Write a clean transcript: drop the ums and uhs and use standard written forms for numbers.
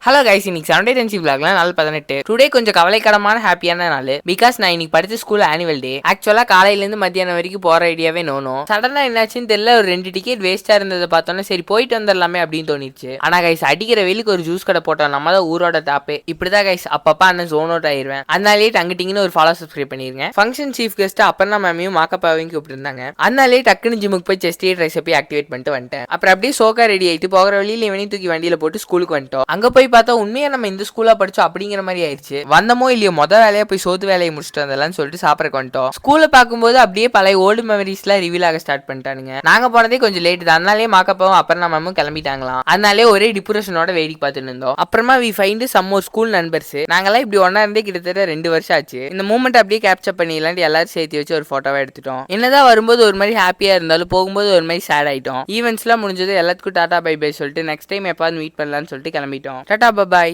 Hello guys, இன்னைக்கு Sunday டென்சி விளாக்ல நாள் 18. Today கொஞ்சம் கவலைக்கிடமான ஹாப்பியான நாள். பிகாஸ் நான் இன்னைக்கு படிச்ச ஸ்கூல் ஆனுவல் டே. ஆக்சுவலா காலையில இருந்து மத்தியானம் வரைக்கும் போற ஐடியாவே நோனோ. சடனா என்னாச்சுன்னு தெரியல, ஒரு 2 டிக்கெட் வேஸ்டா இருந்ததை பார்த்தோன்னா சரி போயிட்டு வந்துடலாமே அப்படின்னு தோணிச்சு. ஆனா கைஸ், அடிக்கிற வெயிலுக்கு ஒரு ஜூஸ் கடை போட்டோம், நம்ம தான் ஊரோட தாப்பே. இப்படிதான் கைஸ் அப்பப்பா அண்ணன் ஜோன் அவுட் ஆயிருவேன். அதனாலேயே டங்கிட்டிங்கன்னு ஒரு ஃபாலோ சப்ஸ்கிரைப் பண்ணிருங்க. ஃபங்க்ஷன் சீஃப் கெஸ்ட் அப்பன்னா மேமையும் மாக்கப்பாவையும் கூப்பிட்டுருந்தாங்க. அதனாலே டக்குன்னு ஜிம்முக்கு போய் செஸ்ட் ட்ரைசெப்பை ஆக்டிவேட் பண்ணிட்டு வந்துட்டேன். அப்புறம் அப்படியே சோக்கா ரெடி ஆயிட்டு போகிற வழியில இவனையும் தூக்கி வண்டியில போட்டு ஸ்கூலுக்கு வந்துட்டோம். அங்க போய் பார்த்தா உண்மையா நம்ம இந்த ஸ்கூல்ல படிச்சோம் அப்படிங்கிற மாதிரி ஆயிடுச்சு. வந்தமோ இல்லையோ வேலையா போய் சோத்து வேலையை முடிச்சுட்டு வந்தலாம் சொல்லிட்டு சாப்பிட வந்துட்டோம். ஸ்கூல்ல பார்க்கும்போது அப்படியே பழைய ஓல்டு மெமரிஸ் எல்லாம் ரிவீல் ஆக ஸ்டார்ட் பண்ணிட்டானுங்க. நாங்க போனதே கொஞ்சம் லேட் தான், அதனாலே மாக்கப்பாவும் அப்புறம் மேமும் கிளம்பிட்டாங்களாம். அதனாலே ஒரே டிப்ரெஷனோட வேடிக்கை பார்த்துட்டு இருந்தோம். அப்புறமா we find some more school நண்பர்ஸ். நாங்கெல்லாம் இப்படி ஒன்னா இருந்தே கிட்டத்தட்ட 2 வருஷம் ஆச்சு. இந்த மூமெண்ட் அப்படியே கேப்சர் பண்ணிடலான்ட்டு எல்லாரும் சேர்த்து வச்சு ஒரு போட்டோவை எடுத்துட்டோம். என்னதான் வரும்போது ஒரு மாதிரி ஹாப்பியா இருந்தாலும் போகும்போது ஒரு மாதிரி சேட் ஆயிட்டோம். ஈவெண்ட்ஸ்லாம் முடிஞ்சது, எல்லாத்துக்கும் டாடா பை பை சொல்லிட்டு நெக்ஸ்ட் டைம் எப்பாவது மீட் பண்ணலாம்னு சொல்லிட்டு கிளம்பிட்டோம். Tata bye.